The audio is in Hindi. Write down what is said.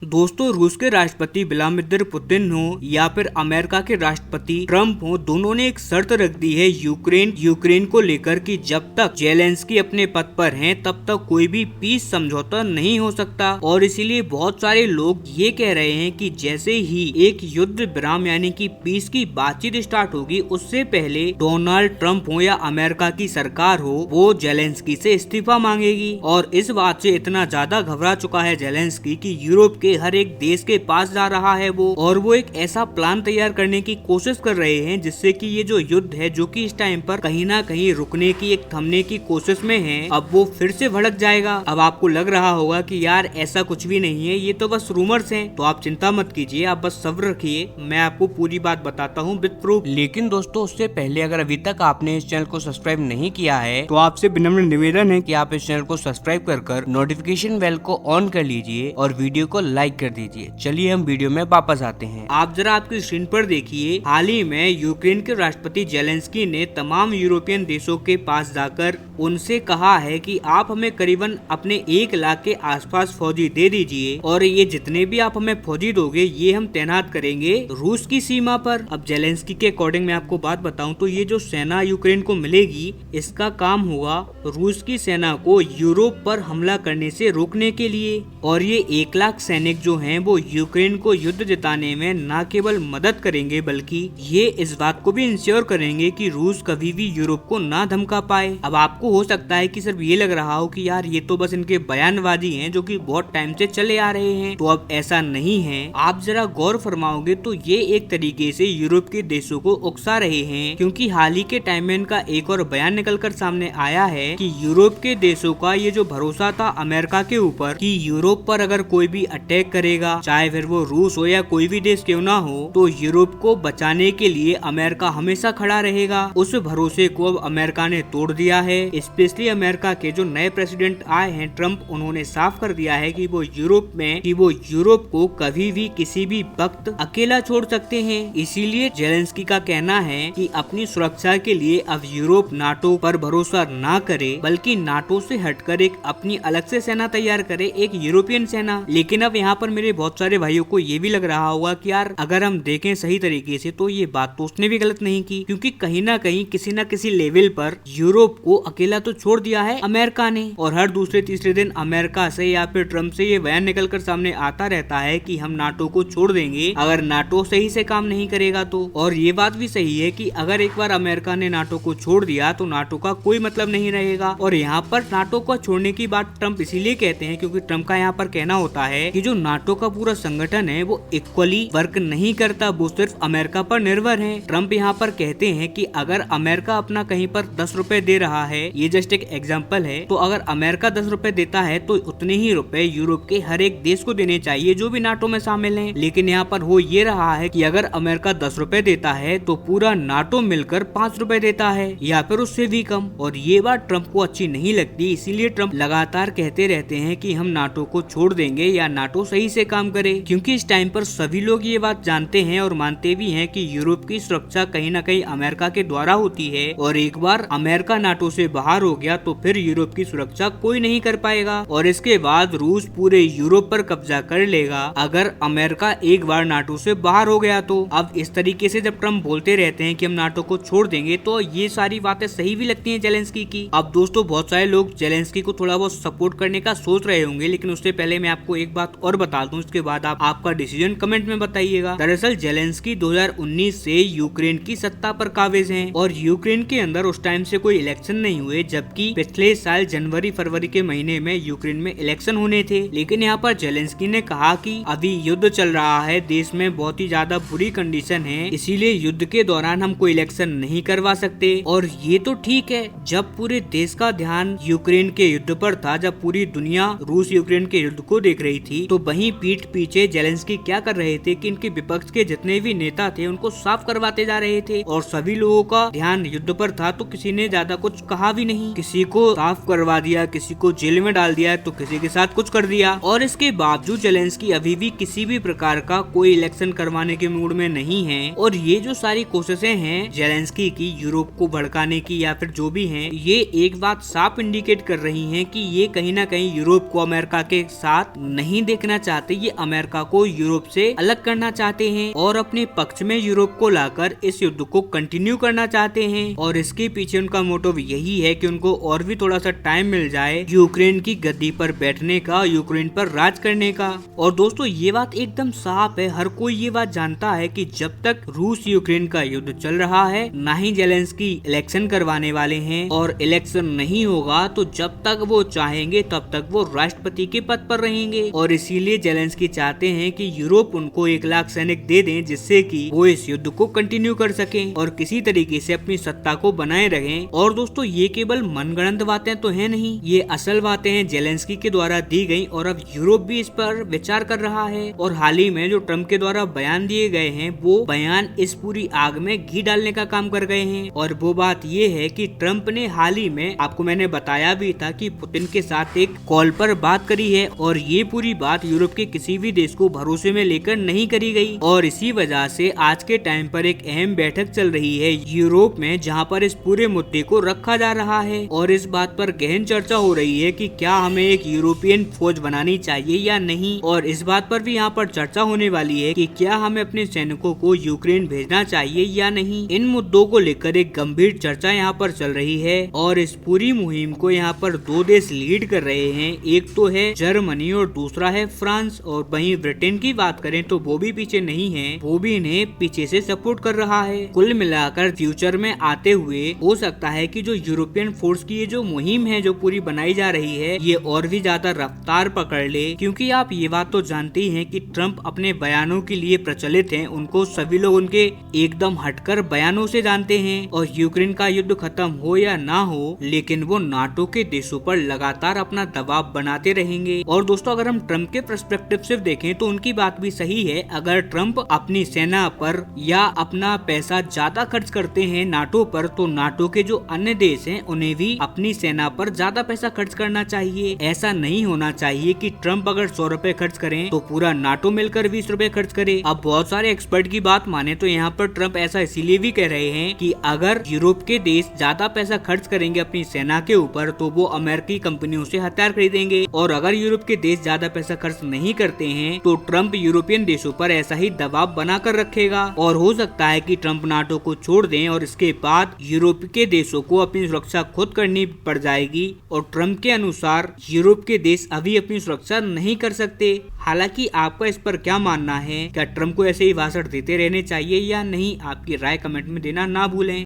दोस्तों, रूस के राष्ट्रपति व्लादिमीर पुतिन हो या फिर अमेरिका के राष्ट्रपति ट्रम्प हो, दोनों ने एक शर्त रख दी है यूक्रेन को लेकर कि जब तक जेलेंस्की अपने पद पर हैं तब तक कोई भी पीस समझौता नहीं हो सकता। और इसीलिए बहुत सारे लोग ये कह रहे हैं कि जैसे ही एक युद्ध विराम यानी कि पीस की बातचीत स्टार्ट होगी, उससे पहले डोनाल्ड ट्रम्प हो या अमेरिका की सरकार हो, वो जेलेंस्की से इस्तीफा मांगेगी। और इस बात से इतना ज्यादा घबरा चुका है जेलेंस्की कि यूरोप के हर एक देश के पास जा रहा है वो, और वो एक ऐसा प्लान तैयार करने की कोशिश कर रहे हैं जिससे कि ये जो युद्ध है, जो कि इस टाइम पर कहीं ना कहीं रुकने की, एक थमने की कोशिश में है, अब वो फिर से भड़क जाएगा। अब आपको लग रहा होगा कि यार ऐसा कुछ भी नहीं है, ये तो बस रूमर्स हैं, तो आप चिंता मत कीजिए, आप बस सब्र रखिए, मैं आपको पूरी बात बताता हूँ विद प्रूफ। लेकिन दोस्तों, उससे पहले अगर अभी तक आपने इस चैनल को सब्सक्राइब नहीं किया है तो आपसे विनम्र निवेदन है कि आप इस चैनल को सब्सक्राइब कर नोटिफिकेशन बेल को ऑन कर लीजिए और वीडियो को लाइक कर दीजिए। चलिए हम वीडियो में वापस आते हैं। आप जरा आपकी स्क्रीन पर देखिए, हाल ही में यूक्रेन के राष्ट्रपति जेलेंस्की ने तमाम यूरोपियन देशों के पास जाकर उनसे कहा है कि आप हमें करीबन अपने 1 लाख के आसपास फौजी दे दीजिए, और ये जितने भी आप हमें फौजी दोगे ये हम तैनात करेंगे रूस की सीमा पर। अब जेलेंस्की के अकॉर्डिंग मैं आपको बात बताऊं तो ये जो सेना यूक्रेन को मिलेगी, इसका काम होगा रूस की सेना को यूरोप पर हमला करने से रोकने के लिए। और ये 1 लाख सैनिक जो हैं वो यूक्रेन को युद्ध जिताने में न केवल मदद करेंगे बल्कि ये इस बात को भी इंश्योर करेंगे कि रूस कभी भी यूरोप को ना धमका पाए। अब आपको हो सकता है कि सिर्फ ये लग रहा हो कि यार ये तो बस इनके बयानबाजी हैं जो कि बहुत टाइम से चले आ रहे हैं, तो अब ऐसा नहीं है। आप जरा गौर फरमाओगे तो ये एक तरीके से यूरोप के देशों को उकसा रहे हैं, क्योंकि हाल ही के टाइम में इनका एक और बयान निकलकर सामने आया है कि यूरोप के देशों का ये जो भरोसा था अमेरिका के ऊपर कि यूरोप पर अगर कोई भी अटैक करेगा, चाहे फिर वो रूस हो या कोई भी देश क्यों ना हो, तो यूरोप को बचाने के लिए अमेरिका हमेशा खड़ा रहेगा। उस भरोसे को अब अमेरिका ने तोड़ दिया है। स्पेशली अमेरिका के जो नए प्रेसिडेंट आए हैं ट्रम्प, उन्होंने साफ कर दिया है कि वो यूरोप को कभी भी किसी भी वक्त अकेला छोड़ सकते हैं। इसीलिए जेलेंस्की का कहना है कि अपनी सुरक्षा के लिए अब यूरोप नाटो पर भरोसा ना करे, बल्कि नाटो से हटकर एक अपनी अलग से सेना तैयार करे, एक यूरोपियन सेना। लेकिन अब यहाँ पर मेरे बहुत सारे भाइयों को ये भी लग रहा होगा कि यार अगर हम देखें सही तरीके से तो ये बात तो उसने भी गलत नहीं की, क्योंकि कहीं ना कहीं किसी न किसी लेवल पर यूरोप को अकेला तो छोड़ दिया है अमेरिका ने। और हर दूसरे तीसरे दिन अमेरिका से या फिर ट्रम्प से ये बयान निकलकर सामने आता रहता है कि हम नाटो को छोड़ देंगे अगर नाटो सही से काम नहीं करेगा तो। और ये बात भी सही है कि अगर एक बार अमेरिका ने नाटो को छोड़ दिया तो नाटो का कोई मतलब नहीं रहेगा। और यहाँ पर नाटो को छोड़ने की बात ट्रम्प इसीलिए कहते हैं क्योंकि ट्रम्प का यहाँ पर कहना होता है कि जो नाटो का पूरा संगठन है वो इक्वली वर्क नहीं करता, वो सिर्फ अमेरिका पर निर्भर है। ट्रम्प यहाँ पर कहते हैं कि अगर अमेरिका अपना कहीं पर 10 रुपए दे रहा है, ये जस्ट एक एग्जांपल है, तो अगर अमेरिका 10 रुपए देता है तो उतने ही रुपए यूरोप के हर एक देश को देने चाहिए जो भी नाटो में शामिल है। लेकिन यहाँ पर हो ये रहा है कि अगर अमेरिका 10 रुपए देता है तो पूरा नाटो मिलकर 5 रुपए देता है या फिर उससे भी कम। और ये बात ट्रम्प को अच्छी नहीं लगती, इसीलिए ट्रम्प लगातार कहते रहते हैं कि हम नाटो को छोड़ देंगे या नाटो सही से काम करे, क्योंकि इस टाइम पर सभी लोग ये बात जानते हैं और मानते भी हैं कि यूरोप की सुरक्षा कहीं ना कहीं अमेरिका के द्वारा होती है, और एक बार अमेरिका नाटो से बाहर हो गया तो फिर यूरोप की सुरक्षा कोई नहीं कर पाएगा, और इसके बाद रूस पूरे यूरोप पर कब्जा कर लेगा अगर अमेरिका एक बार नाटो से बाहर हो गया तो। अब इस तरीके से जब ट्रम्प बोलते रहते हैं कि हम नाटो को छोड़ देंगे तो ये सारी बातें सही भी लगती हैं जेलेंस्की की। अब दोस्तों, बहुत सारे लोग जेलेंस्की को थोड़ा बहुत सपोर्ट करने का सोच रहे होंगे, लेकिन उससे पहले मैं आपको एक बात और बता दूं, इसके बाद आप आपका डिसीजन कमेंट में बताइएगा। दरअसल जेलेंस्की 2019 से यूक्रेन की सत्ता पर काबिज हैं, और यूक्रेन के अंदर उस टाइम से कोई इलेक्शन नहीं हुए, जबकि पिछले साल जनवरी फरवरी के महीने में यूक्रेन में इलेक्शन होने थे। लेकिन यहाँ पर जेलेंस्की ने कहा कि अभी युद्ध चल रहा है, देश में बहुत ही ज्यादा बुरी कंडीशन है, इसीलिए युद्ध के दौरान हम कोई इलेक्शन नहीं करवा सकते। और ये तो ठीक है, जब पूरे देश का ध्यान यूक्रेन के युद्ध पर था, जब पूरी दुनिया रूस यूक्रेन के युद्ध को देख रही थी, तो वहीं पीठ पीछे जेलेंस्की क्या कर रहे थे कि इनके विपक्ष के जितने भी नेता थे उनको साफ करवाते जा रहे थे, और सभी लोगों का ध्यान युद्ध पर था, तो किसी ने ज्यादा कुछ कहा भी नहीं, किसी को साफ करवा दिया, किसी को जेल में डाल दिया, तो किसी के साथ कुछ कर दिया। और इसके बावजूद जेलेंस्की अभी भी किसी भी प्रकार का कोई इलेक्शन करवाने के मूड में नहीं है। और ये जो सारी कोशिशें हैं जेलेंस्की की यूरोप को भड़काने की या फिर जो भी हैं, ये एक बात साफ इंडिकेट कर रही हैं कि ये कहीं ना कहीं यूरोप को अमेरिका के साथ नहीं देखना चाहते, ये अमेरिका को यूरोप से अलग करना चाहते हैं और अपने पक्ष में यूरोप को लाकर इस युद्ध को कंटिन्यू करना चाहते हैं। और इसके पीछे उनका मोटिव यही है कि उनको और भी थोड़ा सा टाइम मिल जाए यूक्रेन की गद्दी पर बैठने का, यूक्रेन पर राज करने का। और दोस्तों ये बात एकदम साफ है, हर कोई ये बात जानता है कि जब तक रूस यूक्रेन का युद्ध चल रहा है, ना ही जेलेंस्की इलेक्शन करवाने वाले हैं। और इलेक्शन नहीं होगा तो जब तक वो चाहेंगे तब तक वो राष्ट्रपति के पद पर रहेंगे। और इसीलिए जेलेंस्की चाहते हैं कि यूरोप उनको 1 लाख सैनिक दे दें, जिससे कि वो इस युद्ध को कंटिन्यू कर सकें और किसी तरीके से अपनी सत्ता को बनाए रखें। और दोस्तों ये केवल मनगढ़ंत बातें तो है नहीं, ये असल बातें हैं जेलेंस्की के द्वारा दी गई और अब यूरोप भी इस पर विचार कर रहा है। और हाल ही में जो ट्रम्प के द्वारा बयान दिए गए हैं, वो बयान इस पूरी आग में घी डालने का काम कर गए हैं। और वो बात ये है कि ट्रम्प ने हाल ही में, आपको मैंने बताया भी था कि पुतिन के साथ एक कॉल पर बात करी है और ये पूरी बात यूरोप के किसी भी देश को भरोसे में लेकर नहीं करी गई। और इसी वजह से आज के टाइम पर एक अहम बैठक चल रही है यूरोप में, जहां पर इस पूरे मुद्दे को रखा जा रहा है और इस बात पर गहन चर्चा हो रही है कि क्या हमें एक यूरोपियन फौज बनानी चाहिए या नहीं। और इस बात पर भी यहाँ पर चर्चा होने वाली है कि क्या हमें अपने सैनिकों को यूक्रेन भेजना चाहिए या नहीं। इन मुद्दों को लेकर एक गंभीर चर्चा यहाँ पर चल रही है और इस पूरी मुहिम को यहाँ पर 2 देश लीड कर रहे हैं, एक तो है जर्मनी और दूसरा है फ्रांस। और वहीं ब्रिटेन की बात करें तो वो भी पीछे नहीं है, वो भी इन्हें पीछे से सपोर्ट कर रहा है। कुल मिलाकर फ्यूचर में आते हुए हो सकता है कि जो यूरोपियन फोर्स की ये जो मुहिम है जो पूरी बनाई जा रही है, ये और भी ज्यादा रफ्तार पकड़ ले। क्योंकि आप ये बात तो जानते ही हैं कि ट्रम्प अपने बयानों के लिए प्रचलित हैं, उनको सभी लोग उनके एकदम हटकर बयानों से जानते हैं। और यूक्रेन का युद्ध खत्म हो या ना हो, लेकिन वो नाटो के देशों पर लगातार अपना दबाव बनाते रहेंगे। और दोस्तों अगर हम ट्रम्प के पर्सपेक्टिव से देखें तो उनकी बात भी सही है। अगर ट्रम्प अपनी सेना पर या अपना पैसा ज्यादा खर्च करते हैं नाटो पर, तो नाटो के जो अन्य देश हैं उन्हें भी अपनी सेना पर ज्यादा पैसा खर्च करना चाहिए। ऐसा नहीं होना चाहिए कि ट्रम्प अगर 100 रुपए खर्च करें तो पूरा नाटो मिलकर 20 रुपए खर्च करे। अब बहुत सारे एक्सपर्ट की बात माने तो यहाँ पर ट्रम्प ऐसा इसीलिए भी कह रहे हैं कि अगर यूरोप के देश ज्यादा पैसा खर्च करेंगे अपनी सेना के ऊपर तो वो अमेरिकी कंपनियों से हथियार खरीदेंगे। और अगर यूरोप के देश ज्यादा पैसा खर्च नहीं करते हैं तो ट्रम्प यूरोपियन देशों पर ऐसा ही दबाव बनाकर रखेगा। और हो सकता है कि ट्रम्प नाटो को छोड़ दें और इसके बाद यूरोप के देशों को अपनी सुरक्षा खुद करनी पड़ जाएगी। और ट्रम्प के अनुसार यूरोप के देश अभी अपनी सुरक्षा नहीं कर सकते। हालांकि आपका इस पर क्या मानना है? क्या ट्रम्प को ऐसे ही भाषण देते रहने चाहिए या नहीं? आपकी राय कमेंट में देना ना भूलें।